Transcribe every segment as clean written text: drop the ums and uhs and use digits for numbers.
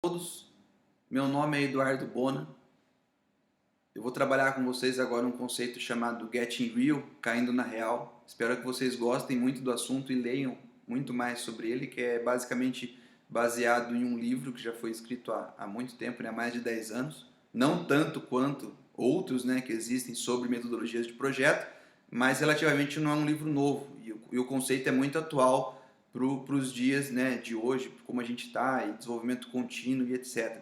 Todos, meu nome é Eduardo Bona. Eu vou trabalhar com vocês agora um conceito chamado Getting Real, caindo na real. Espero que vocês gostem muito do assunto e leiam muito mais sobre ele, que é basicamente baseado em um livro que já foi escrito há muito tempo, há mais de 10 anos. Não tanto quanto outros que existem sobre metodologias de projeto, mas relativamente não é um livro novo. E o conceito é muito atual para os dias de hoje, como a gente está, e desenvolvimento contínuo e etc.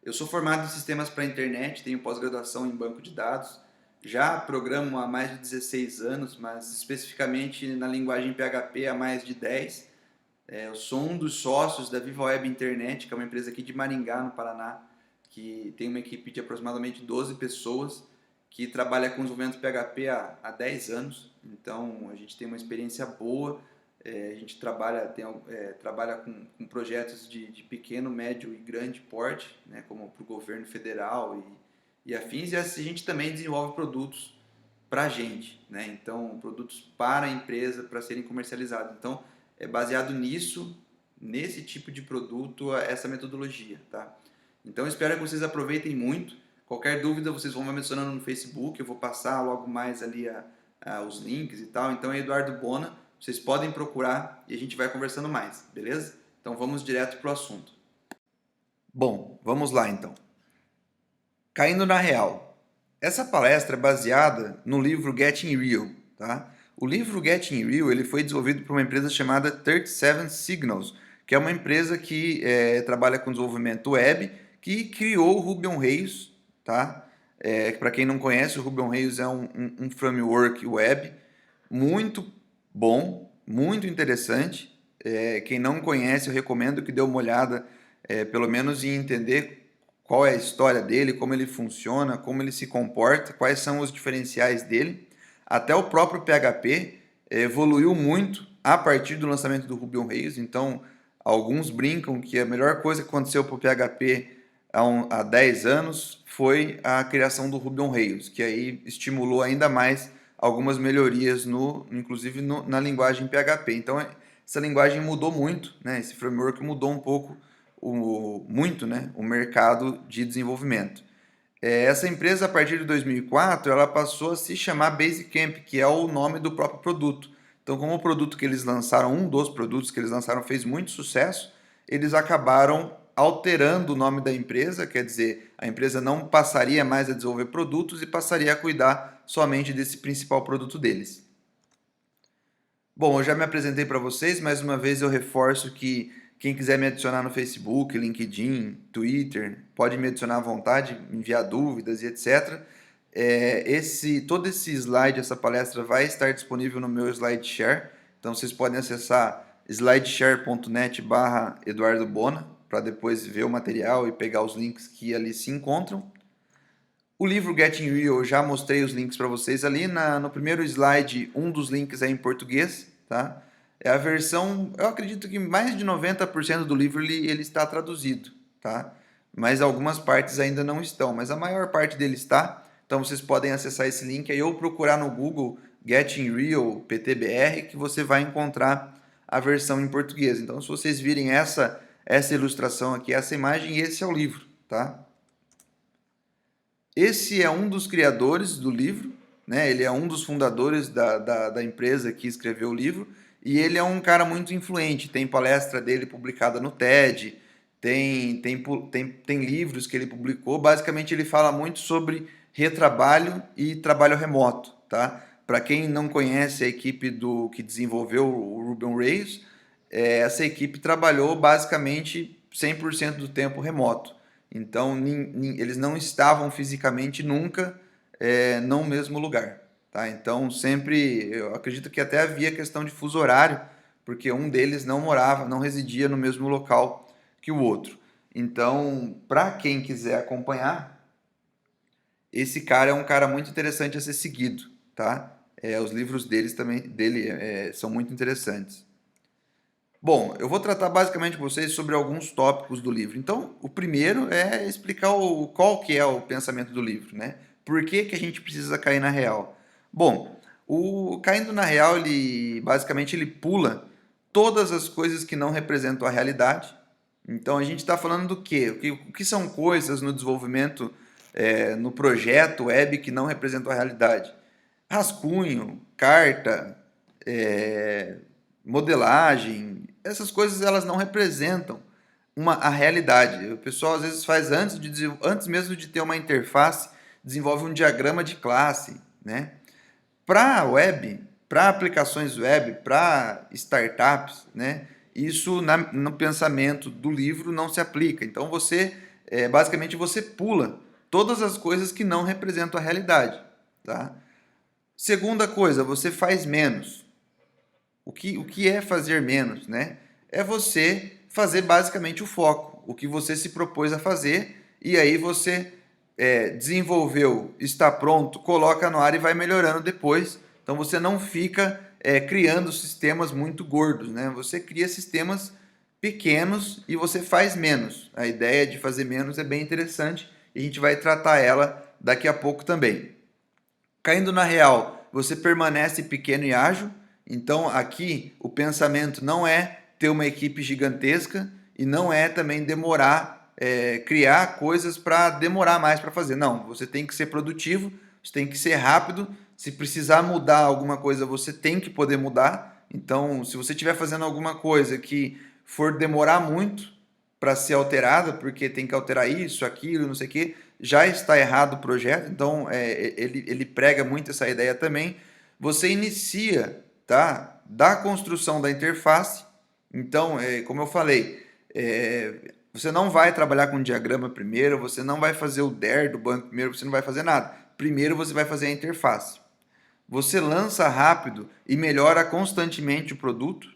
Eu sou formado em sistemas para a internet, tenho pós-graduação em banco de dados, já programo há mais de 16 anos, mas especificamente na linguagem PHP há mais de 10. Eu sou um dos sócios da Viva Web Internet, que é uma empresa aqui de Maringá, no Paraná, que tem uma equipe de aproximadamente 12 pessoas, que trabalha com desenvolvimento PHP há 10 anos. Então a gente tem uma experiência boa. A gente trabalha com projetos de pequeno, médio e grande porte, como para o governo federal e afins, e a gente também desenvolve produtos para a gente, então produtos para a empresa para serem comercializados. Então é baseado nesse tipo de produto, essa metodologia. Tá? Então espero que vocês aproveitem muito. Qualquer dúvida vocês vão me mencionando no Facebook, eu vou passar logo mais ali os links e tal. Então é Eduardo Bona. Vocês podem procurar e a gente vai conversando mais, beleza? Então vamos direto para o assunto. Bom, vamos lá então. Caindo na real. Essa palestra é baseada no livro Getting Real, tá? O livro Getting Real ele foi desenvolvido por uma empresa chamada 37 Signals, que é uma empresa que trabalha com desenvolvimento web, que criou o Ruby on Rails, tá? Para quem não conhece, o Ruby on Rails é um framework web muito bom, muito interessante. Quem não conhece, eu recomendo que dê uma olhada, pelo menos em entender qual é a história dele, como ele funciona, como ele se comporta, quais são os diferenciais dele. Até o próprio PHP evoluiu muito a partir do lançamento do Ruby on Rails. Então, alguns brincam que a melhor coisa que aconteceu para o PHP há 10 anos foi a criação do Ruby on Rails, que aí estimulou ainda mais algumas melhorias, inclusive na linguagem PHP. Então, essa linguagem mudou muito, esse framework mudou um pouco, o mercado de desenvolvimento. Essa empresa, a partir de 2004, ela passou a se chamar Basecamp, que é o nome do próprio produto. Então, como o produto que eles lançaram, um dos produtos que eles lançaram fez muito sucesso, eles acabaram alterando o nome da empresa, quer dizer, a empresa não passaria mais a desenvolver produtos e passaria a cuidar somente desse principal produto deles. Bom, eu já me apresentei para vocês, mais uma vez eu reforço que quem quiser me adicionar no Facebook, LinkedIn, Twitter, pode me adicionar à vontade, enviar dúvidas e etc. Todo esse slide, essa palestra vai estar disponível no meu SlideShare, então vocês podem acessar slideshare.net/Eduardo Bona para depois ver o material e pegar os links que ali se encontram. O livro Getting Real, eu já mostrei os links para vocês ali. No primeiro slide, um dos links é em português, tá? É a versão, eu acredito que mais de 90% do livro ele está traduzido, tá? Mas algumas partes ainda não estão, mas a maior parte dele está. Então vocês podem acessar esse link aí ou procurar no Google Getting Real PTBR que você vai encontrar a versão em português. Então se vocês virem essa ilustração aqui, essa imagem, esse é o livro, tá? Esse é um dos criadores do livro, ele é um dos fundadores da empresa que escreveu o livro, e ele é um cara muito influente, tem palestra dele publicada no TED, tem livros que ele publicou, basicamente ele fala muito sobre retrabalho e trabalho remoto. Tá? Para quem não conhece a equipe que desenvolveu o Ruby on Rails, essa equipe trabalhou basicamente 100% do tempo remoto. Então, eles não estavam fisicamente nunca no mesmo lugar. Tá? Então, sempre, eu acredito que até havia questão de fuso horário, porque um deles não residia no mesmo local que o outro. Então, para quem quiser acompanhar, esse cara é um cara muito interessante a ser seguido. Tá? Os livros dele são muito interessantes. Bom, eu vou tratar basicamente com vocês sobre alguns tópicos do livro. Então, o primeiro é explicar qual que é o pensamento do livro, né? Por que a gente precisa cair na real? Bom, o caindo na real, basicamente ele pula todas as coisas que não representam a realidade. Então a gente está falando do quê? O que são coisas no desenvolvimento, no projeto web que não representam a realidade? Rascunho, carta, é, modelagem, essas coisas elas não representam a realidade. O pessoal às vezes faz antes mesmo de ter uma interface, desenvolve um diagrama de classe, né? Para web, para aplicações web, para startups, né? Isso no pensamento do livro não se aplica. Então basicamente você pula todas as coisas que não representam a realidade, tá? Segunda coisa, você faz menos. O que é fazer menos, né? É você fazer basicamente o foco, o que você se propôs a fazer, e aí você desenvolveu, está pronto, coloca no ar e vai melhorando depois. Então você não fica criando sistemas muito gordos, né? Você cria sistemas pequenos e você faz menos. A ideia de fazer menos é bem interessante e a gente vai tratar ela daqui a pouco também. Caindo na real, você permanece pequeno e ágil. Então aqui o pensamento não é ter uma equipe gigantesca e não é também criar coisas para demorar mais para fazer. Não, você tem que ser produtivo, você tem que ser rápido. Se precisar mudar alguma coisa, você tem que poder mudar. Então, se você estiver fazendo alguma coisa que for demorar muito para ser alterada, porque tem que alterar isso, aquilo, não sei o quê, já está errado o projeto. Então, ele prega muito essa ideia também. Você inicia, tá, da construção da interface. Então, como eu falei, você não vai trabalhar com diagrama primeiro, você não vai fazer o DAR do banco primeiro, você não vai fazer nada. Primeiro você vai fazer a interface. Você lança rápido e melhora constantemente o produto.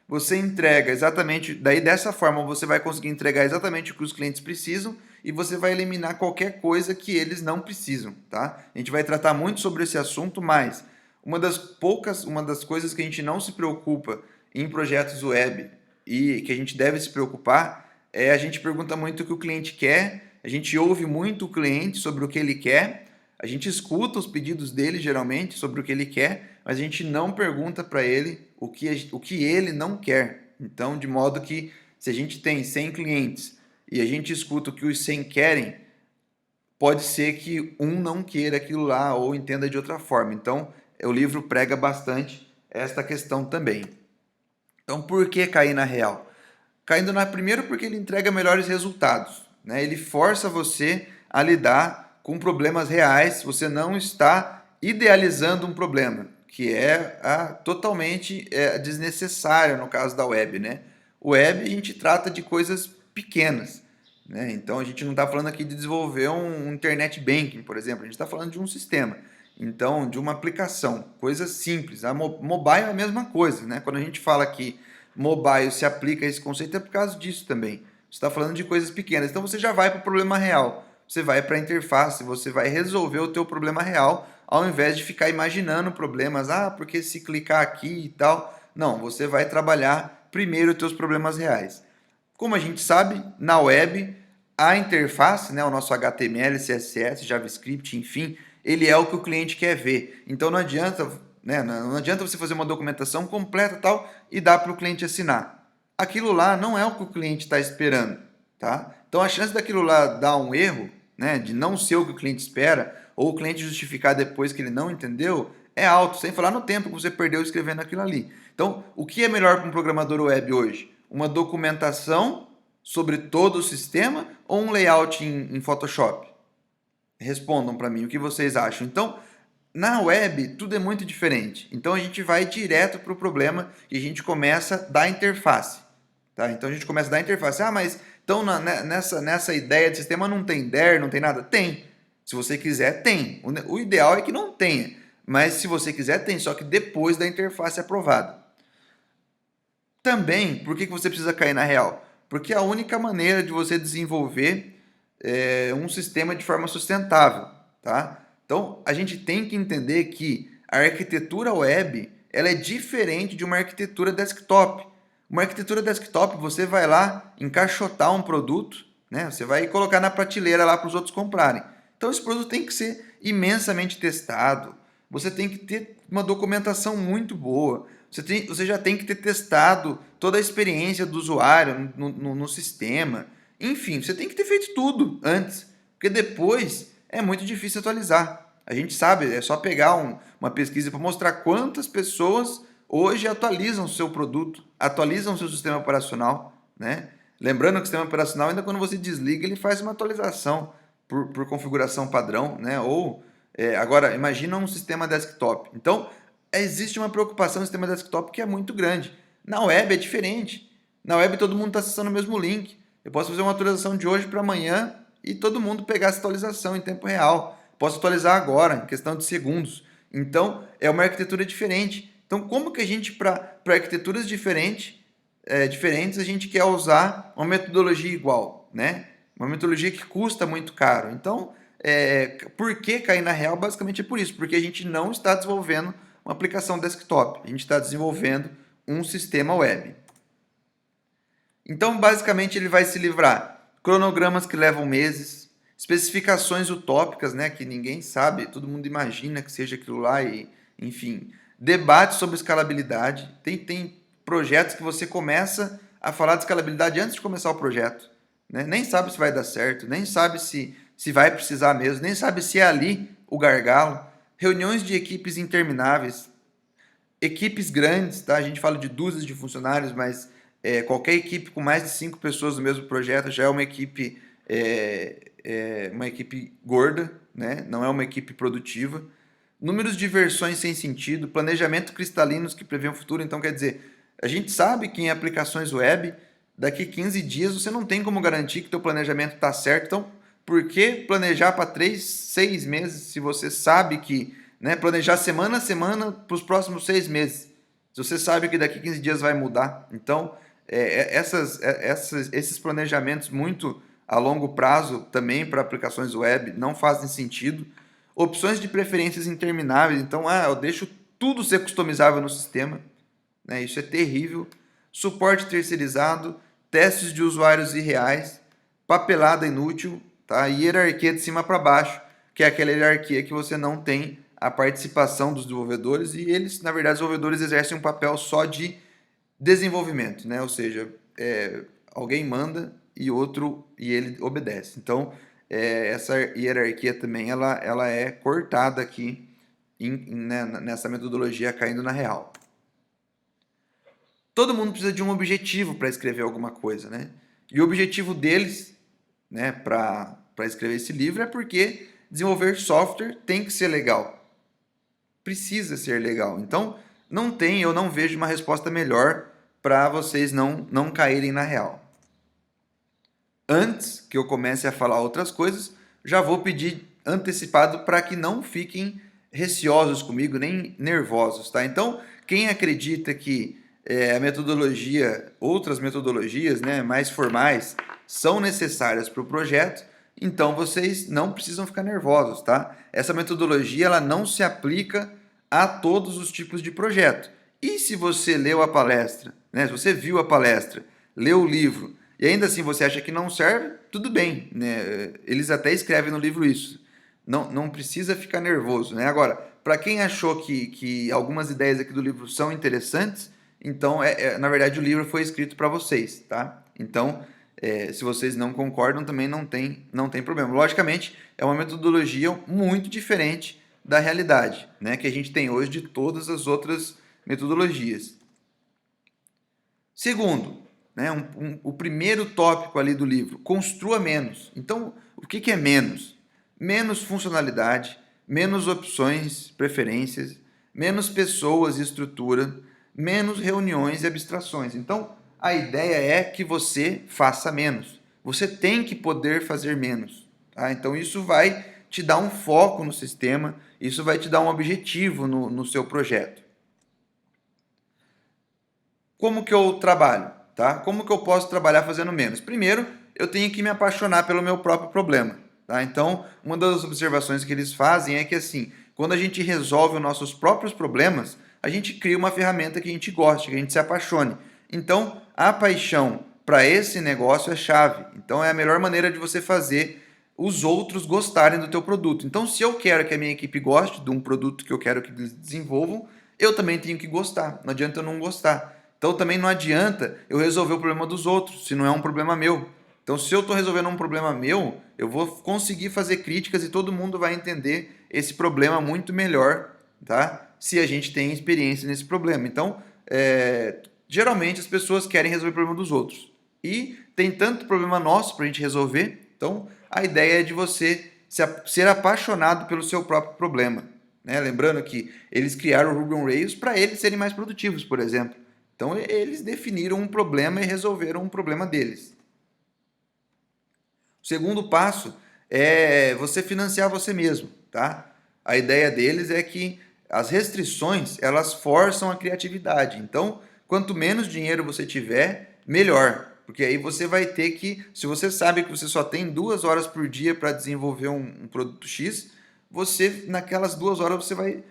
Você entrega exatamente, daí dessa forma você vai conseguir entregar exatamente o que os clientes precisam e você vai eliminar qualquer coisa que eles não precisam, tá? A gente vai tratar muito sobre esse assunto, mas uma das coisas que a gente não se preocupa em projetos web e que a gente deve se preocupar a gente pergunta muito o que o cliente quer, a gente ouve muito o cliente sobre o que ele quer, a gente escuta os pedidos dele geralmente sobre o que ele quer, mas a gente não pergunta para ele o que ele não quer. Então, de modo que se a gente tem 100 clientes e a gente escuta o que os 100 querem, pode ser que um não queira aquilo lá ou entenda de outra forma. Então, o livro prega bastante esta questão também. Então, por que cair na real? Caindo na primeiro porque ele entrega melhores resultados, né? Ele força você a lidar com problemas reais. Você não está idealizando um problema, que é totalmente desnecessário no caso da web, né? O web a gente trata de coisas pequenas, né? Então a gente não está falando aqui de desenvolver um internet banking, por exemplo. A gente está falando de um sistema. Então, de uma aplicação, coisas simples. A mobile é a mesma coisa, né? Quando a gente fala que mobile se aplica a esse conceito é por causa disso também. Você está falando de coisas pequenas. Então você já vai para o problema real. Você vai para a interface, você vai resolver o teu problema real, ao invés de ficar imaginando problemas. Ah, porque se clicar aqui e tal. Não, você vai trabalhar primeiro os teus problemas reais. Como a gente sabe, na web, a interface, né, o nosso HTML, CSS, JavaScript, enfim, ele é o que o cliente quer ver. Então não adianta, né, não adianta você fazer uma documentação completa tal e dar para o cliente assinar. Aquilo lá não é o que o cliente está esperando, tá? Então a chance daquilo lá dar um erro, né, de não ser o que o cliente espera, ou o cliente justificar depois que ele não entendeu, é alto, sem falar no tempo que você perdeu escrevendo aquilo ali. Então, o que é melhor para um programador web hoje? Uma documentação sobre todo o sistema ou um layout em Photoshop? Respondam para mim o que vocês acham. Então, na web, tudo é muito diferente. Então, a gente vai direto para o problema e a gente começa da interface. Tá? Então, a gente começa da interface. Ah, mas então nessa ideia de sistema não tem DAR, não tem nada? Tem. Se você quiser, tem. O ideal é que não tenha. Mas se você quiser, tem. Só que depois da interface aprovada. Também, por que você precisa cair na real? Porque é a única maneira de você desenvolver um sistema de forma sustentável, tá? Então, a gente tem que entender que a arquitetura web ela é diferente de uma arquitetura desktop. Uma arquitetura desktop, você vai lá encaixotar um produto, né? Você vai colocar na prateleira lá para os outros comprarem. Então, esse produto tem que ser imensamente testado. Você tem que ter uma documentação muito boa. você já tem que ter testado toda a experiência do usuário no sistema. Enfim, você tem que ter feito tudo antes, porque depois é muito difícil atualizar. A gente sabe, é só pegar uma pesquisa para mostrar quantas pessoas hoje atualizam o seu produto, atualizam o seu sistema operacional, né? Lembrando que o sistema operacional, ainda quando você desliga, ele faz uma atualização por configuração padrão, né? Ou, agora, imagina um sistema desktop. Então, existe uma preocupação no sistema desktop que é muito grande. Na web é diferente. Na web todo mundo está acessando o mesmo link. Eu posso fazer uma atualização de hoje para amanhã e todo mundo pegar essa atualização em tempo real. Posso atualizar agora, em questão de segundos. Então, é uma arquitetura diferente. Então, como que a gente, para arquiteturas diferentes, a gente quer usar uma metodologia igual, né? Uma metodologia que custa muito caro. Então, por que cair na real? Basicamente é por isso, porque a gente não está desenvolvendo uma aplicação desktop, a gente está desenvolvendo um sistema web. Então, basicamente, ele vai se livrar cronogramas que levam meses, especificações utópicas, né, que ninguém sabe, todo mundo imagina que seja aquilo lá, e, enfim, debates sobre escalabilidade. Tem projetos que você começa a falar de escalabilidade antes de começar o projeto, né? Nem sabe se vai dar certo, nem sabe se vai precisar mesmo, nem sabe se é ali o gargalo. Reuniões de equipes intermináveis, equipes grandes, tá? A gente fala de dúzias de funcionários, mas qualquer equipe com mais de 5 pessoas no mesmo projeto já é uma equipe gorda, né? Não é uma equipe produtiva. Números de versões sem sentido, planejamento cristalinos que prevê o futuro. Então, quer dizer, a gente sabe que em aplicações web, daqui 15 dias você não tem como garantir que teu planejamento está certo. Então, por que planejar para 3, 6 meses se você sabe que, né, planejar semana a semana para os próximos 6 meses? Se você sabe que daqui 15 dias vai mudar. Então, esses planejamentos muito a longo prazo também para aplicações web não fazem sentido. Opções de preferências intermináveis. Então, eu deixo tudo ser customizável no sistema, né? Isso é terrível. Suporte terceirizado, testes de usuários irreais, papelada inútil, tá? E hierarquia de cima para baixo, que é aquela hierarquia que você não tem a participação dos desenvolvedores e eles, na verdade, os desenvolvedores exercem um papel só de desenvolvimento, né? Ou seja, alguém manda e ele obedece. Então, essa hierarquia também ela é cortada aqui né, nessa metodologia caindo na real. Todo mundo precisa de um objetivo para escrever alguma coisa, né? E o objetivo deles, né, para escrever esse livro é porque desenvolver software tem que ser legal. Precisa ser legal. Então, eu não vejo uma resposta melhor para vocês não caírem na real. Antes que eu comece a falar outras coisas, já vou pedir antecipado para que não fiquem receosos comigo, nem nervosos, tá? Então, quem acredita que outras metodologias, né, mais formais, são necessárias para o projeto, então vocês não precisam ficar nervosos, tá? Essa metodologia ela não se aplica a todos os tipos de projeto. E se você leu a palestra, né, se você viu a palestra, leu o livro, e ainda assim você acha que não serve, tudo bem, né? Eles até escrevem no livro isso. Não precisa ficar nervoso, né? Agora, para quem achou que algumas ideias aqui do livro são interessantes, então, na verdade, o livro foi escrito para vocês, tá? Então, se vocês não concordam, também não tem problema. Logicamente, é uma metodologia muito diferente da realidade, né? Que a gente tem hoje de todas as outras metodologias. Segundo, né, o primeiro tópico ali do livro, construa menos. Então, o que é menos? Menos funcionalidade, menos opções, preferências, menos pessoas e estrutura, menos reuniões e abstrações. Então, a ideia é que você faça menos. Você tem que poder fazer menos. Tá? Então, isso vai te dar um foco no sistema, isso vai te dar um objetivo no seu projeto. Como que eu trabalho? Tá? Como que eu posso trabalhar fazendo menos? Primeiro, eu tenho que me apaixonar pelo meu próprio problema. Tá? Então, uma das observações que eles fazem é que, assim, quando a gente resolve os nossos próprios problemas, a gente cria uma ferramenta que a gente goste, que a gente se apaixone. Então, a paixão para esse negócio é chave. Então, é a melhor maneira de você fazer os outros gostarem do teu produto. Então, se eu quero que a minha equipe goste de um produto que eu quero que eles desenvolvam, eu também tenho que gostar. Não adianta eu não gostar. Então também não adianta eu resolver o problema dos outros, se não é um problema meu. Então, se eu estou resolvendo um problema meu, eu vou conseguir fazer críticas e todo mundo vai entender esse problema muito melhor, tá? Se a gente tem experiência nesse problema. Então, geralmente as pessoas querem resolver o problema dos outros. E tem tanto problema nosso para a gente resolver. Então, a ideia é de você ser apaixonado pelo seu próprio problema. Né? Lembrando que eles criaram o Ruby on Rails para eles serem mais produtivos, por exemplo. Então, eles definiram um problema e resolveram um problema deles. O segundo passo é você financiar você mesmo, tá? A ideia deles é que as restrições, elas forçam a criatividade. Então, quanto menos dinheiro você tiver, melhor. Porque aí você vai ter que, se você sabe que você só tem 2 horas por dia para desenvolver um produto X, você, naquelas 2 horas, você vai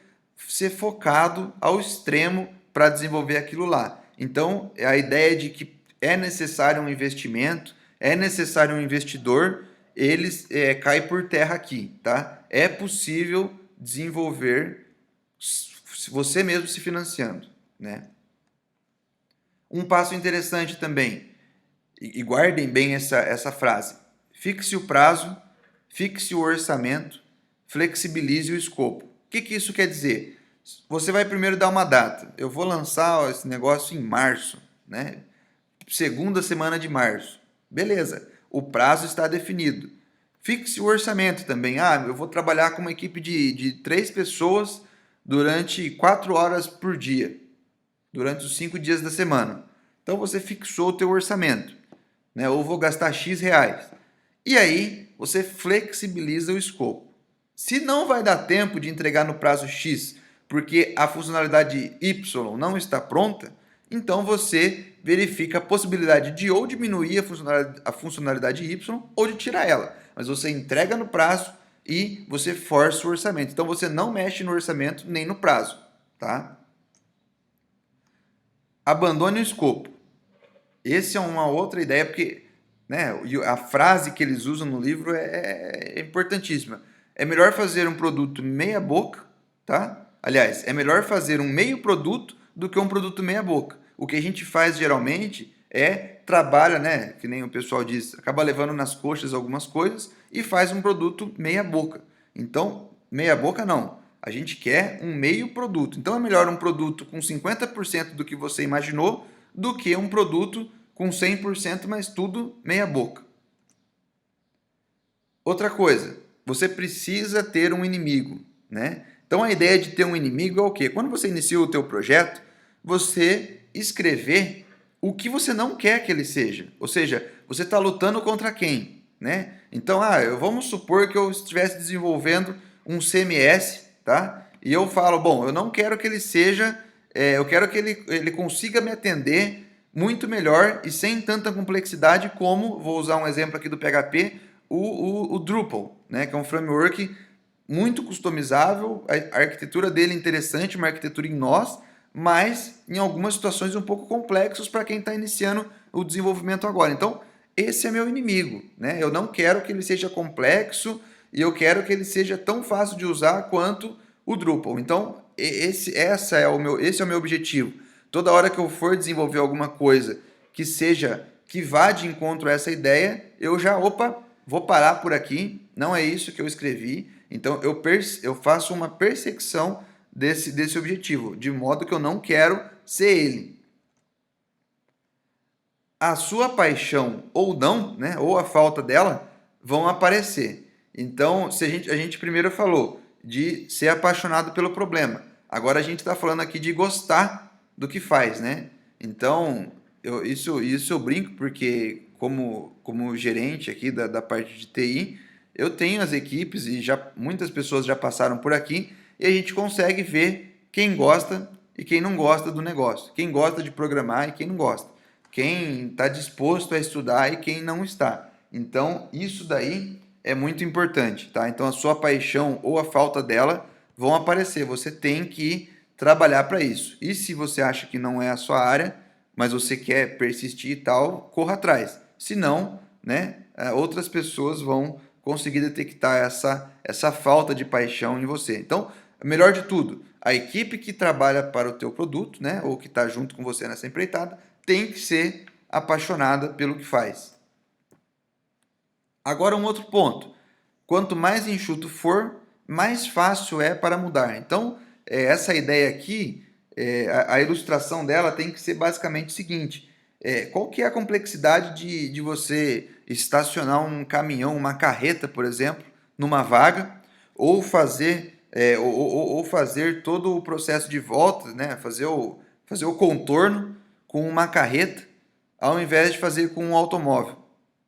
ser focado ao extremo para desenvolver aquilo lá. Então, a ideia de que é necessário um investimento, é necessário um investidor, eles cai por terra aqui, tá? É possível desenvolver você mesmo se financiando, né? Um passo interessante também, e guardem bem essa frase: fixe o prazo, fixe o orçamento, flexibilize o escopo. O que isso quer dizer? Você vai primeiro dar uma data. Eu vou lançar esse negócio em março, né? Segunda semana de março. Beleza, o prazo está definido. Fixe o orçamento também. Eu vou trabalhar com uma equipe de 3 pessoas durante 4 horas por dia, durante os 5 dias da semana. Então você fixou o teu orçamento, né? Ou vou gastar X reais. E aí você flexibiliza o escopo. Se não vai dar tempo de entregar no prazo X, porque a funcionalidade Y não está pronta, então você verifica a possibilidade de ou diminuir a funcionalidade Y ou de tirar ela. Mas você entrega no prazo e você força o orçamento. Então você não mexe no orçamento nem no prazo, tá? Abandone o escopo. Essa é uma outra ideia, porque, né, a frase que eles usam no livro é importantíssima. É melhor fazer um produto meia boca, tá? Aliás, é melhor fazer um meio produto do que um produto meia boca. O que a gente faz geralmente trabalha, né, que nem o pessoal diz, acaba levando nas coxas algumas coisas e faz um produto meia boca. Então, meia boca não. A gente quer um meio produto. Então é melhor um produto com 50% do que você imaginou do que um produto com 100%, mas tudo meia boca. Outra coisa, você precisa ter um inimigo, né? Então a ideia de ter um inimigo é o quê? Quando você inicia o teu projeto, você escrever o que você não quer que ele seja. Ou seja, você está lutando contra quem, né? Então, vamos supor que eu estivesse desenvolvendo um CMS, tá? E eu falo, bom, eu não quero que ele seja, eu quero que ele consiga me atender muito melhor e sem tanta complexidade como, vou usar um exemplo aqui do PHP, o Drupal, né? Que é um framework muito customizável, a arquitetura dele é interessante, uma arquitetura em nós, mas em algumas situações um pouco complexos para quem está iniciando o desenvolvimento agora. Então, esse é meu inimigo, né? Eu não quero que ele seja complexo e eu quero que ele seja tão fácil de usar quanto o Drupal. Então, esse é o meu objetivo. Toda hora que eu for desenvolver alguma coisa que vá de encontro a essa ideia, eu já, vou parar por aqui, não é isso que eu escrevi. Então, eu faço uma perseguição desse objetivo, de modo que eu não quero ser ele. A sua paixão ou não, né, ou a falta dela, vão aparecer. Então, se a gente primeiro falou de ser apaixonado pelo problema. Agora a gente está falando aqui de gostar do que faz, né? Então, isso eu brinco porque como gerente aqui da parte de TI, eu tenho as equipes e muitas pessoas já passaram por aqui e a gente consegue ver quem gosta e quem não gosta do negócio, quem gosta de programar e quem não gosta, quem está disposto a estudar e quem não está. Então, isso daí é muito importante, tá? Então, a sua paixão ou a falta dela vão aparecer. Você tem que trabalhar para isso. E se você acha que não é a sua área, mas você quer persistir e tal, corra atrás. Se não, né, outras pessoas vão conseguir detectar essa falta de paixão em você. Então, melhor de tudo, a equipe que trabalha para o teu produto, né, ou que está junto com você nessa empreitada, tem que ser apaixonada pelo que faz. Agora um outro ponto, quanto mais enxuto for, mais fácil é para mudar. Então, essa ideia aqui, a ilustração dela tem que ser basicamente o seguinte, qual que é a complexidade de você estacionar um caminhão, uma carreta, por exemplo, numa vaga, ou fazer, ou fazer todo o processo de volta, né? Fazer o contorno com uma carreta, ao invés de fazer com um automóvel,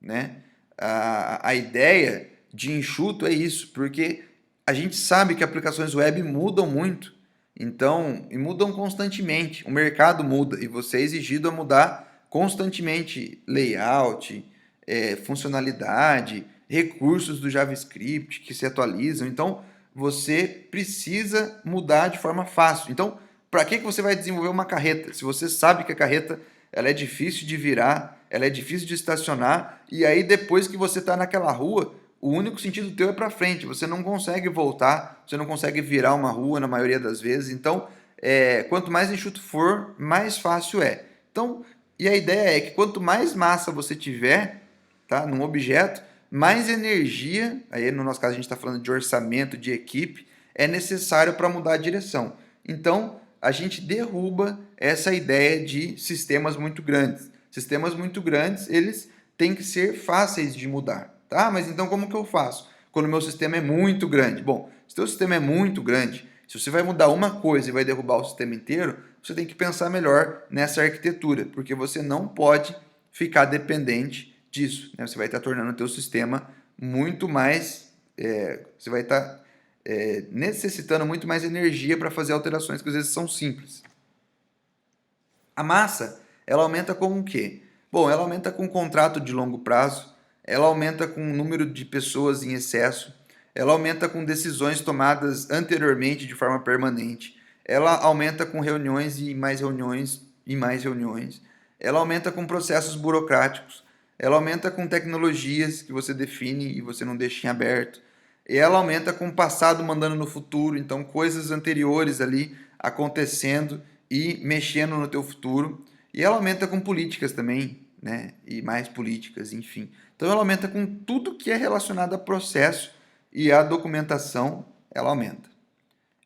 né? A ideia de enxuto é isso, porque a gente sabe que aplicações web mudam muito, então, e mudam constantemente. O mercado muda e você é exigido a mudar constantemente layout, funcionalidade, recursos do JavaScript que se atualizam. Então, você precisa mudar de forma fácil. Então, para que você vai desenvolver uma carreta? Se você sabe que a carreta ela é difícil de virar, ela é difícil de estacionar, e aí depois que você está naquela rua, o único sentido teu é para frente, você não consegue voltar, você não consegue virar uma rua na maioria das vezes, então quanto mais enxuto for, mais fácil é. Então, e a ideia é que quanto mais massa você tiver, tá, num objeto, mais energia, aí no nosso caso a gente está falando de orçamento, de equipe, é necessário para mudar a direção. Então, a gente derruba essa ideia de sistemas muito grandes. Sistemas muito grandes, eles têm que ser fáceis de mudar. Tá? Mas então como que eu faço? Quando o meu sistema é muito grande. Bom, se o seu sistema é muito grande, se você vai mudar uma coisa e vai derrubar o sistema inteiro, você tem que pensar melhor nessa arquitetura, porque você não pode ficar dependente disso. Né? Você vai estar tornando o teu sistema muito mais... você vai estar necessitando muito mais energia para fazer alterações que às vezes são simples. A massa, ela aumenta com o quê? Bom, ela aumenta com contrato de longo prazo, ela aumenta com o número de pessoas em excesso, ela aumenta com decisões tomadas anteriormente de forma permanente, ela aumenta com reuniões e mais reuniões e mais reuniões, ela aumenta com processos burocráticos, ela aumenta com tecnologias que você define e você não deixa em aberto, e ela aumenta com o passado mandando no futuro, então coisas anteriores ali acontecendo e mexendo no teu futuro, e ela aumenta com políticas também, né? E mais políticas, enfim. Então ela aumenta com tudo que é relacionado a processo e a documentação, ela aumenta.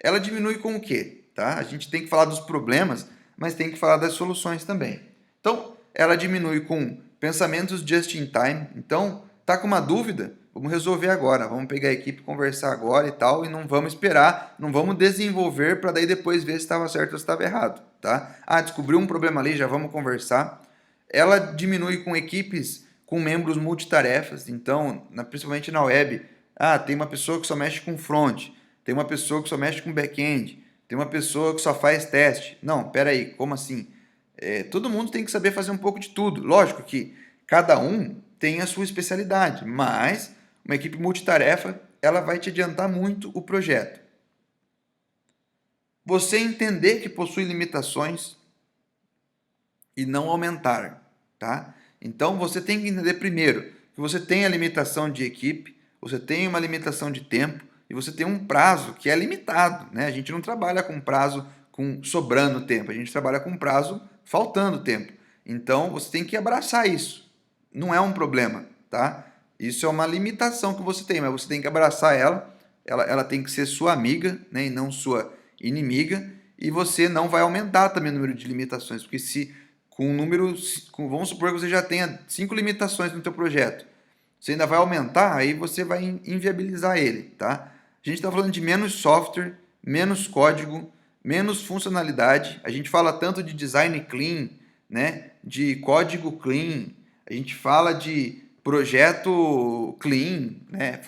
Ela diminui com o quê? Tá? A gente tem que falar dos problemas, mas tem que falar das soluções também. Então, ela diminui com pensamentos just in time. Então, tá com uma dúvida? Vamos resolver agora. Vamos pegar a equipe, conversar agora e tal, e não vamos esperar, não vamos desenvolver para daí depois ver se estava certo ou se estava errado. Tá? Ah, descobriu um problema ali, já vamos conversar. Ela diminui com equipes com membros multitarefas, então, principalmente na web, tem uma pessoa que só mexe com front, tem uma pessoa que só mexe com back-end, tem uma pessoa que só faz teste. Não, peraí, como assim? Todo mundo tem que saber fazer um pouco de tudo. Lógico que cada um tem a sua especialidade, mas uma equipe multitarefa, ela vai te adiantar muito o projeto. Você entender que possui limitações e não aumentar, tá? Então você tem que entender primeiro que você tem a limitação de equipe, você tem uma limitação de tempo e você tem um prazo que é limitado, né? A gente não trabalha com prazo com sobrando tempo, a gente trabalha com prazo faltando tempo. Então você tem que abraçar isso. Não é um problema, tá? Isso é uma limitação que você tem, mas você tem que abraçar ela tem que ser sua amiga, né, e não sua inimiga, e você não vai aumentar também o número de limitações, porque se com um número, vamos supor que você já tenha 5 limitações no teu projeto, você ainda vai aumentar, aí você vai inviabilizar ele, tá? A gente está falando de menos software, menos código, menos funcionalidade. A gente fala tanto de design clean, né, de código clean, a gente fala de projeto clean, né,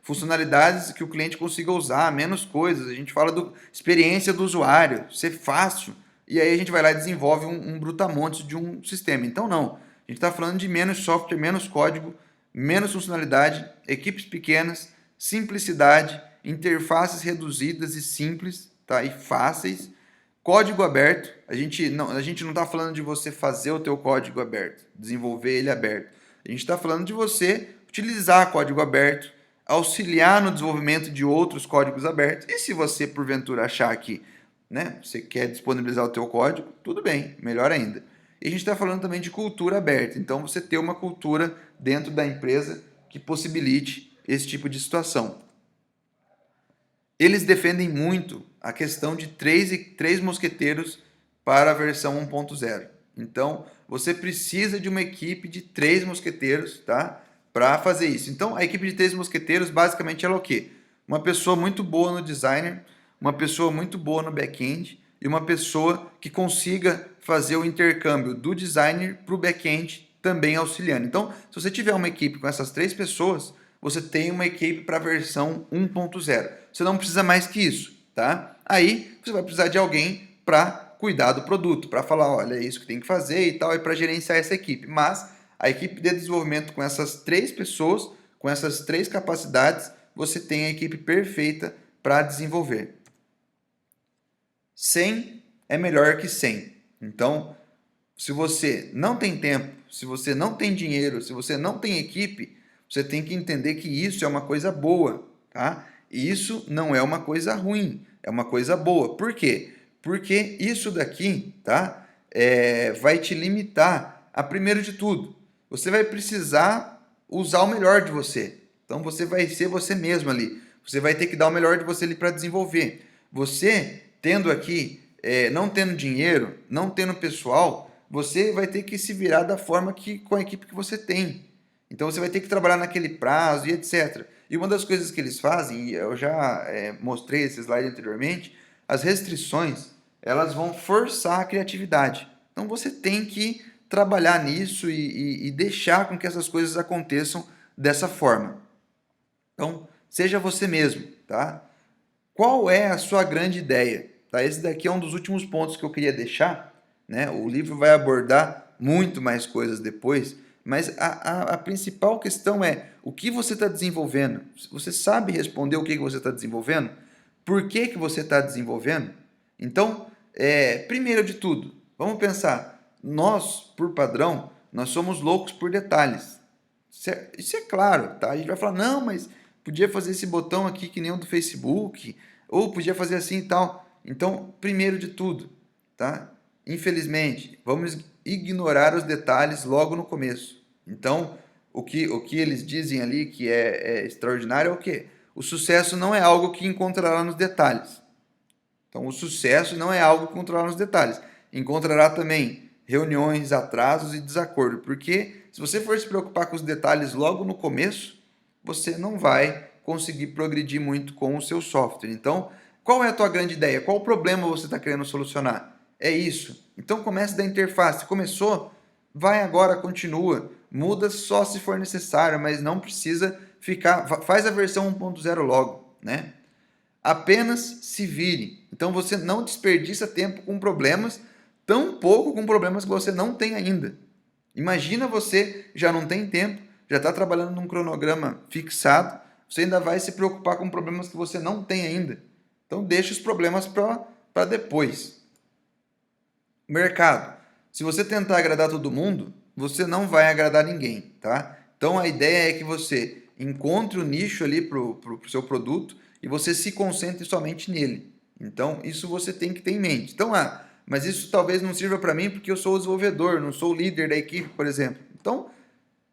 funcionalidades que o cliente consiga usar, menos coisas. A gente fala da experiência do usuário, ser fácil. E aí a gente vai lá e desenvolve um brutamontes de um sistema. Então não, a gente está falando de menos software, menos código, menos funcionalidade, equipes pequenas, simplicidade, interfaces reduzidas e simples, tá? E fáceis, código aberto. A gente não está falando de você fazer o teu código aberto, desenvolver ele aberto. A gente está falando de você utilizar código aberto, auxiliar no desenvolvimento de outros códigos abertos. E se você, porventura, achar que, né, você quer disponibilizar o teu código, tudo bem, melhor ainda. E a gente está falando também de cultura aberta. Então, você ter uma cultura dentro da empresa que possibilite esse tipo de situação. Eles defendem muito a questão de três mosqueteiros para a versão 1.0. Então, você precisa de uma equipe de 3 mosqueteiros, tá? Para fazer isso. Então, a equipe de 3 mosqueteiros, basicamente, ela é o quê? Uma pessoa muito boa no designer, uma pessoa muito boa no back-end e uma pessoa que consiga fazer o intercâmbio do designer para o back-end também auxiliando. Então, se você tiver uma equipe com essas 3 pessoas, você tem uma equipe para a versão 1.0. Você não precisa mais que isso, tá? Aí, você vai precisar de alguém para cuidar do produto, para falar, olha, é isso que tem que fazer e tal, e para gerenciar essa equipe. Mas a equipe de desenvolvimento com essas 3 pessoas, com essas 3 capacidades, você tem a equipe perfeita para desenvolver. 100 é melhor que 100. Então, se você não tem tempo, se você não tem dinheiro, se você não tem equipe, você tem que entender que isso é uma coisa boa, tá? E isso não é uma coisa ruim, é uma coisa boa. Por quê? Porque isso daqui, tá? Vai te limitar a, primeiro de tudo, você vai precisar usar o melhor de você. Então você vai ser você mesmo ali. Você vai ter que dar o melhor de você ali para desenvolver. Você, tendo aqui, não tendo dinheiro, não tendo pessoal, você vai ter que se virar da forma que com a equipe que você tem. Então você vai ter que trabalhar naquele prazo e etc. E uma das coisas que eles fazem, e eu já mostrei esse slide anteriormente, as restrições, elas vão forçar a criatividade. Então você tem que trabalhar nisso e deixar com que essas coisas aconteçam dessa forma. Então, seja você mesmo, tá? Qual é a sua grande ideia? Tá? Esse daqui é um dos últimos pontos que eu queria deixar, né? O livro vai abordar muito mais coisas depois, mas a principal questão é o que você está desenvolvendo. Você sabe responder o que você está desenvolvendo? Por que você está desenvolvendo? Então, primeiro de tudo, vamos pensar, nós, por padrão, nós somos loucos por detalhes. Isso é claro, tá? A gente vai falar, não, mas podia fazer esse botão aqui que nem o do Facebook, ou podia fazer assim e tal. Então, primeiro de tudo, tá? Infelizmente, vamos ignorar os detalhes logo no começo. Então, o que eles dizem ali que é extraordinário é o quê? O sucesso não é algo que encontrará nos detalhes. Então, o sucesso não é algo que encontrará nos detalhes. Encontrará também reuniões, atrasos e desacordo. Porque se você for se preocupar com os detalhes logo no começo, você não vai conseguir progredir muito com o seu software. Então, qual é a tua grande ideia? Qual o problema você está querendo solucionar? É isso. Então, comece da interface. Começou? Vai agora, continua. Muda só se for necessário, mas não precisa ficar... Faz a versão 1.0 logo, né? Apenas se vire. Então você não desperdiça tempo com problemas, tampouco com problemas que você não tem ainda. Imagina você já não tem tempo, já está trabalhando num cronograma fixado, você ainda vai se preocupar com problemas que você não tem ainda. Então deixa os problemas para depois. Mercado. Se você tentar agradar todo mundo, você não vai agradar ninguém, tá? Então a ideia é que você encontre o nicho ali para o seu produto e você se concentre somente nele. Então isso você tem que ter em mente. Então, mas isso talvez não sirva para mim porque eu sou o desenvolvedor, não sou o líder da equipe, por exemplo. Então,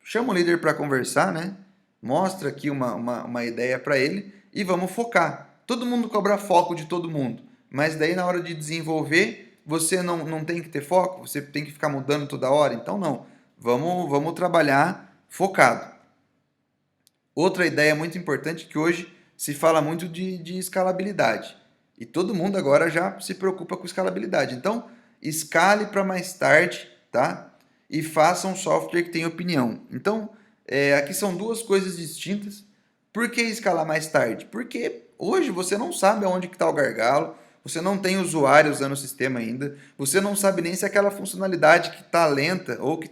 chama o líder para conversar, né? Mostra aqui uma ideia para ele e vamos focar. Todo mundo cobra foco de todo mundo, mas daí na hora de desenvolver, você não tem que ter foco, você tem que ficar mudando toda hora. Então, não. Vamos trabalhar focado. Outra ideia muito importante que hoje se fala muito de escalabilidade. E todo mundo agora já se preocupa com escalabilidade. Então, escale para mais tarde, tá? E faça um software que tenha opinião. Então, aqui são duas coisas distintas. Por que escalar mais tarde? Porque hoje você não sabe aonde está o gargalo, você não tem usuário usando o sistema ainda, você não sabe nem se aquela funcionalidade que está lenta ou que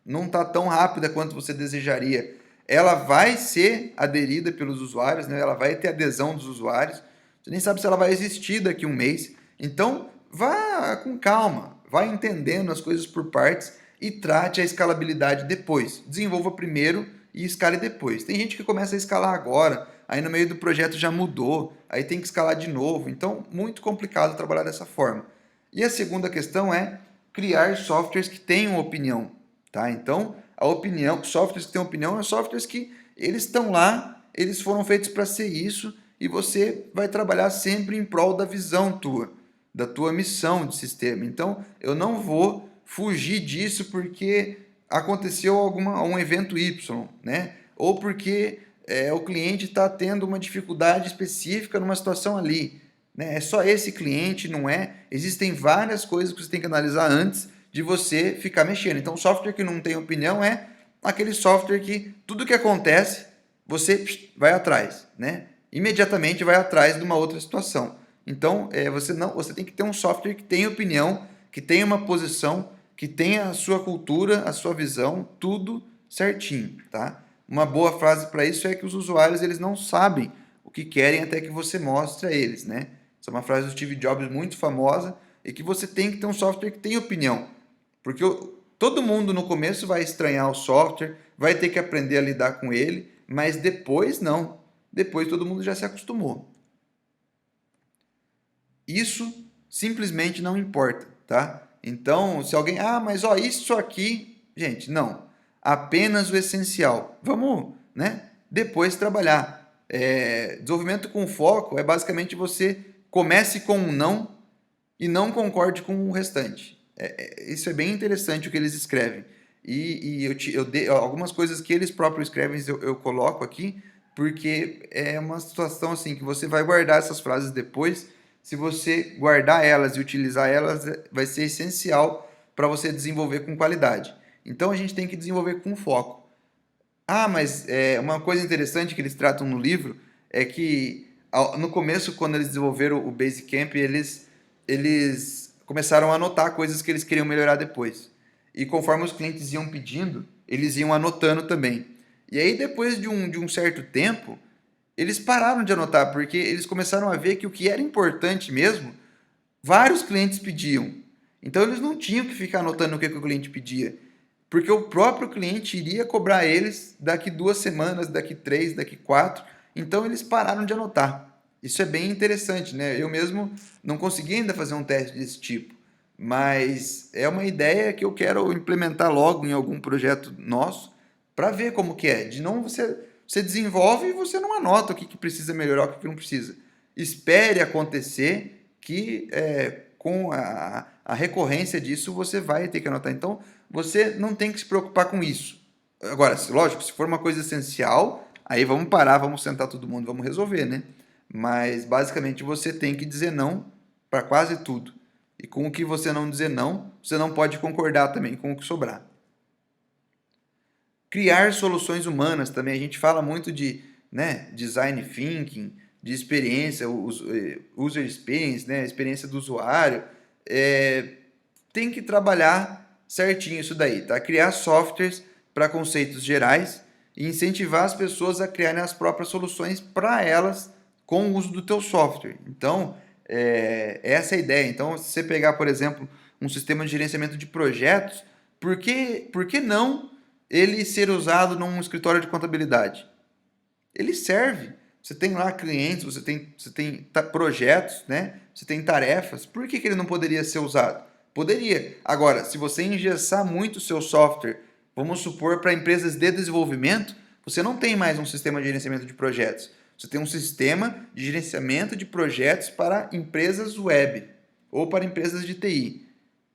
não está tão rápida quanto você desejaria, ela vai ser aderida pelos usuários, né? Ela vai ter adesão dos usuários. Você nem sabe se ela vai existir daqui a um mês. Então, vá com calma, vá entendendo as coisas por partes e trate a escalabilidade depois. Desenvolva primeiro e escale depois. Tem gente que começa a escalar agora, aí no meio do projeto já mudou, aí tem que escalar de novo. Então, muito complicado trabalhar dessa forma. E a segunda questão é criar softwares que tenham opinião, tá? Então, a opinião, softwares que têm opinião, são softwares que eles estão lá, eles foram feitos para ser isso, e você vai trabalhar sempre em prol da visão tua, da tua missão de sistema. Então, eu não vou fugir disso porque aconteceu um evento Y, né? Ou porque o cliente está tendo uma dificuldade específica numa situação ali. Né? É só esse cliente, não é? Existem várias coisas que você tem que analisar antes de você ficar mexendo. Então, software que não tem opinião é aquele software que tudo que acontece, você vai atrás, né? Imediatamente vai atrás de uma outra situação. Então, você tem que ter um software que tenha opinião, que tenha uma posição, que tenha a sua cultura, a sua visão, tudo certinho, tá? Uma boa frase para isso é que os usuários eles não sabem o que querem até que você mostre a eles, né? Essa é uma frase do Steve Jobs muito famosa e que você tem que ter um software que tenha opinião, porque todo mundo no começo vai estranhar o software, vai ter que aprender a lidar com ele, mas depois não. Depois todo mundo já se acostumou. Isso simplesmente não importa, tá? Então, se alguém, mas isso aqui, gente, não. Apenas o essencial. Vamos, né? Depois trabalhar. Desenvolvimento com foco é basicamente você comece com um não e não concorde com o restante. Isso é bem interessante o que eles escrevem. E algumas coisas que eles próprios escrevem eu coloco aqui, porque é uma situação assim que você vai guardar essas frases depois. Se você guardar elas e utilizar elas, vai ser essencial para você desenvolver com qualidade. Então a gente tem que desenvolver com foco. Mas uma coisa interessante que eles tratam no livro é que no começo, quando eles desenvolveram o Basecamp, eles começaram a anotar coisas que eles queriam melhorar depois. E conforme os clientes iam pedindo, eles iam anotando também. E aí, depois de um certo tempo, eles pararam de anotar, porque eles começaram a ver que o que era importante mesmo, vários clientes pediam. Então, eles não tinham que ficar anotando o que o cliente pedia, porque o próprio cliente iria cobrar eles daqui 2 semanas, daqui 3, daqui 4. Então, eles pararam de anotar. Isso é bem interessante, né? Eu mesmo não consegui ainda fazer um teste desse tipo, mas é uma ideia que eu quero implementar logo em algum projeto nosso para ver como que é. De não você desenvolve e você não anota o que precisa melhorar, o que não precisa. Espere acontecer que com a recorrência disso você vai ter que anotar. Então, você não tem que se preocupar com isso. Agora, lógico, se for uma coisa essencial, aí vamos parar, vamos sentar todo mundo, vamos resolver, né? Mas, basicamente, você tem que dizer não para quase tudo. E com o que você não dizer não, você não pode concordar também com o que sobrar. Criar soluções humanas também. A gente fala muito de design thinking, de experiência, user experience, né, experiência do usuário. Tem que trabalhar certinho isso daí, tá? Criar softwares para conceitos gerais e incentivar as pessoas a criarem as próprias soluções para elas com o uso do teu software. Então, essa é a ideia. Então, se você pegar, por exemplo, um sistema de gerenciamento de projetos, por que não ele ser usado num escritório de contabilidade? Ele serve. Você tem lá clientes, você tem projetos, né? Você tem tarefas. Por que ele não poderia ser usado? Poderia. Agora, se você engessar muito o seu software, vamos supor, para empresas de desenvolvimento, você não tem mais um sistema de gerenciamento de projetos. Você tem um sistema de gerenciamento de projetos para empresas web ou para empresas de TI.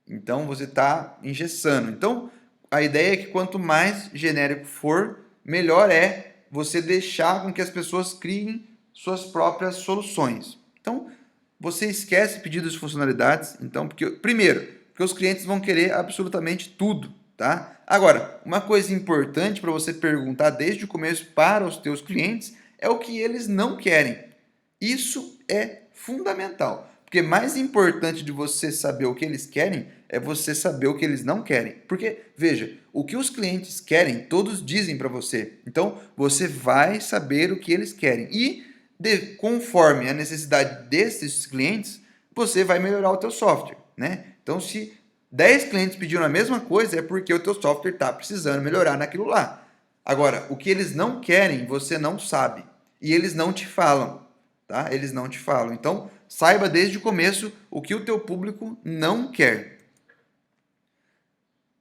Então, você está engessando. Então, a ideia é que quanto mais genérico for, melhor é você deixar com que as pessoas criem suas próprias soluções. Então, você esquece pedidos de funcionalidades. Então, primeiro, porque os clientes vão querer absolutamente tudo, tá? Agora, uma coisa importante para você perguntar desde o começo para os teus clientes é o que eles não querem. Isso é fundamental, porque mais importante de você saber o que eles querem é você saber o que eles não querem. Porque, veja, o que os clientes querem, todos dizem para você. Então, você vai saber o que eles querem. E, conforme a necessidade desses clientes, você vai melhorar o teu software, né? Então, se 10 clientes pediram a mesma coisa, é porque o teu software está precisando melhorar naquilo lá. Agora, o que eles não querem, você não sabe. E eles não te falam, tá? Eles não te falam. Então, saiba desde o começo o que o teu público não quer.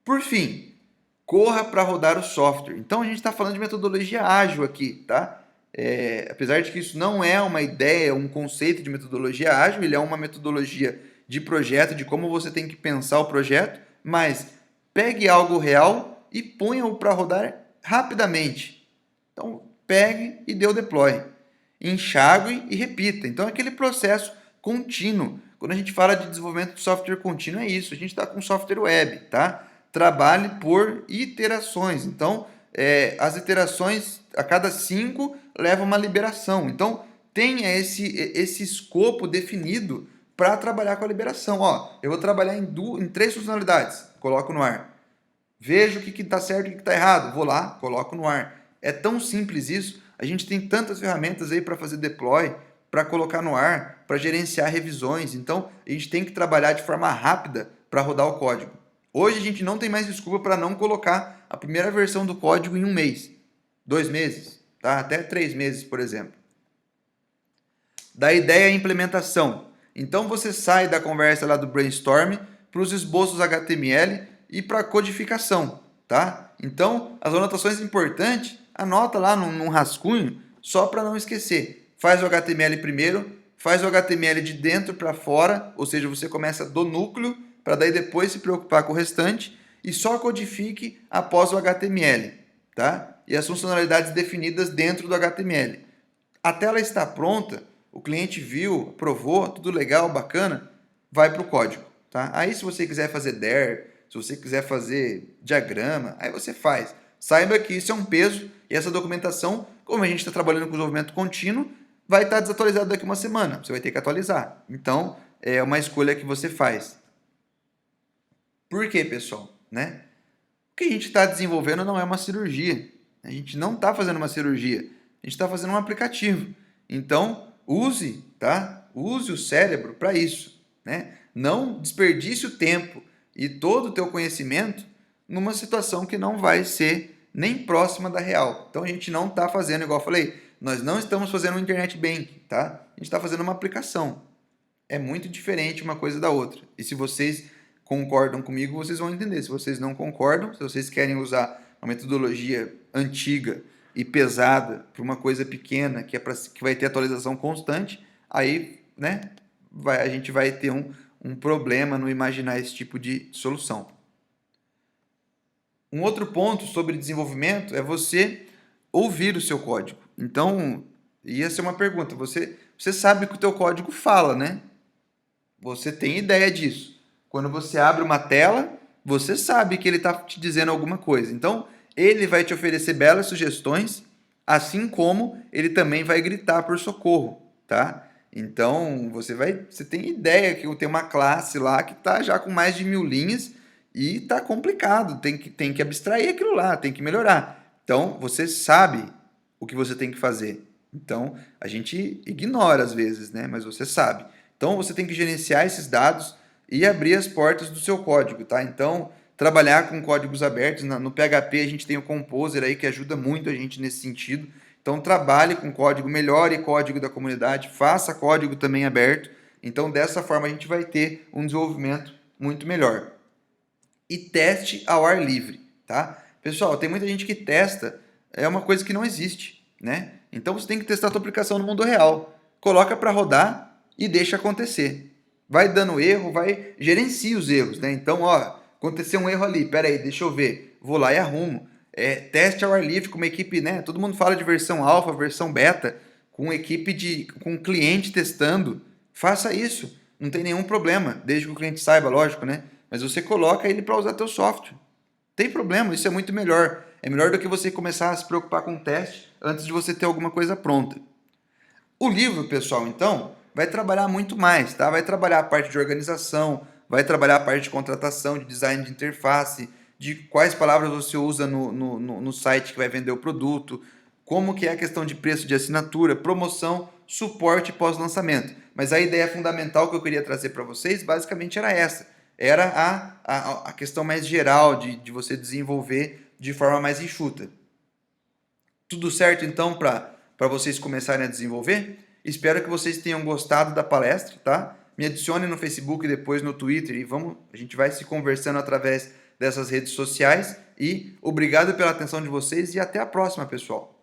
Por fim, corra para rodar o software. Então, a gente está falando de metodologia ágil aqui, tá? Apesar de que isso não é uma ideia, um conceito de metodologia ágil, ele é uma metodologia de projeto, de como você tem que pensar o projeto, mas pegue algo real e ponha-o para rodar rapidamente. Então, pegue e dê o deploy. Enxague e repita. Então, é aquele processo contínuo. Quando a gente fala de desenvolvimento de software contínuo, é isso. A gente está com software web, tá? Trabalhe por iterações. Então, as iterações a cada 5 leva uma liberação. Então, tenha esse escopo definido para trabalhar com a liberação. Ó, eu vou trabalhar em 3 funcionalidades, coloco no ar. Vejo o que está certo e o que está errado, vou lá, coloco no ar. É tão simples isso. A gente tem tantas ferramentas aí para fazer deploy, para colocar no ar, para gerenciar revisões. Então, a gente tem que trabalhar de forma rápida para rodar o código. Hoje a gente não tem mais desculpa para não colocar a primeira versão do código em 1 mês, 2 meses, tá? Até 3 meses, por exemplo. Da ideia à implementação. Então você sai da conversa lá do brainstorm para os esboços HTML e para a codificação, tá? Então, as anotações importantes, anota lá num rascunho, só para não esquecer. Faz o HTML primeiro, faz o HTML de dentro para fora, ou seja, você começa do núcleo, para daí depois se preocupar com o restante, e só codifique após o HTML, tá? E as funcionalidades definidas dentro do HTML. A tela está pronta, o cliente viu, aprovou, tudo legal, bacana, vai para o código, tá? Aí se você quiser fazer DER, se você quiser fazer diagrama, aí você faz. Saiba que isso é um peso e essa documentação, como a gente está trabalhando com desenvolvimento contínuo, vai estar desatualizado daqui uma semana. Você vai ter que atualizar. Então, é uma escolha que você faz. Por quê, pessoal? Né? O que a gente está desenvolvendo não é uma cirurgia. A gente não está fazendo uma cirurgia. A gente está fazendo um aplicativo. Então, use, tá? Use o cérebro para isso, né? Não desperdice o tempo e todo o teu conhecimento numa situação que não vai ser nem próxima da real. Então, a gente não está fazendo, igual eu falei, nós não estamos fazendo um internet banking, tá? A gente está fazendo uma aplicação. É muito diferente uma coisa da outra. E se vocês concordam comigo, vocês vão entender. Se vocês não concordam, se vocês querem usar uma metodologia antiga e pesada para uma coisa pequena que vai ter atualização constante, aí, né, a gente vai ter um problema no imaginar esse tipo de solução. Um outro ponto sobre desenvolvimento é você ouvir o seu código. Então, ia ser uma pergunta. Você sabe o que o teu código fala, né? Você tem ideia disso. Quando você abre uma tela, você sabe que ele está te dizendo alguma coisa. Então, ele vai te oferecer belas sugestões, assim como ele também vai gritar por socorro, tá? Então, você tem ideia que tem uma classe lá que está já com mais de 1000 linhas e está complicado. Tem que abstrair aquilo lá, tem que melhorar. Então, você sabe o que você tem que fazer. Então, a gente ignora às vezes, né? Mas você sabe. Então, você tem que gerenciar esses dados e abrir as portas do seu código, tá? Então, trabalhar com códigos abertos. No PHP, a gente tem o Composer aí, que ajuda muito a gente nesse sentido. Então, trabalhe com código, melhore código da comunidade, faça código também aberto. Então, dessa forma, a gente vai ter um desenvolvimento muito melhor. E teste ao ar livre, tá? Pessoal, tem muita gente que testa, é uma coisa que não existe, né? Então, você tem que testar a sua aplicação no mundo real. Coloca para rodar e deixa acontecer. Vai dando erro, gerencia os erros, né? Então, ó, aconteceu um erro ali, peraí, deixa eu ver, vou lá e arrumo. Teste ao ar livre com uma equipe, né? Todo mundo fala de versão alfa, versão beta, com equipe com cliente testando. Faça isso, não tem nenhum problema, desde que o cliente saiba, lógico, né? Mas você coloca ele para usar teu software. Tem problema, isso é muito melhor. É melhor do que você começar a se preocupar com o teste antes de você ter alguma coisa pronta. O livro, pessoal, então, vai trabalhar muito mais, tá? Vai trabalhar a parte de organização, vai trabalhar a parte de contratação, de design de interface, de quais palavras você usa no site que vai vender o produto, como que é a questão de preço de assinatura, promoção, suporte pós-lançamento. Mas a ideia fundamental que eu queria trazer para vocês, basicamente, era essa. Era a questão mais geral de você desenvolver de forma mais enxuta. Tudo certo então para vocês começarem a desenvolver? Espero que vocês tenham gostado da palestra, tá? Me adicione no Facebook e depois no Twitter e a gente vai se conversando através dessas redes sociais. E obrigado pela atenção de vocês e até a próxima, pessoal.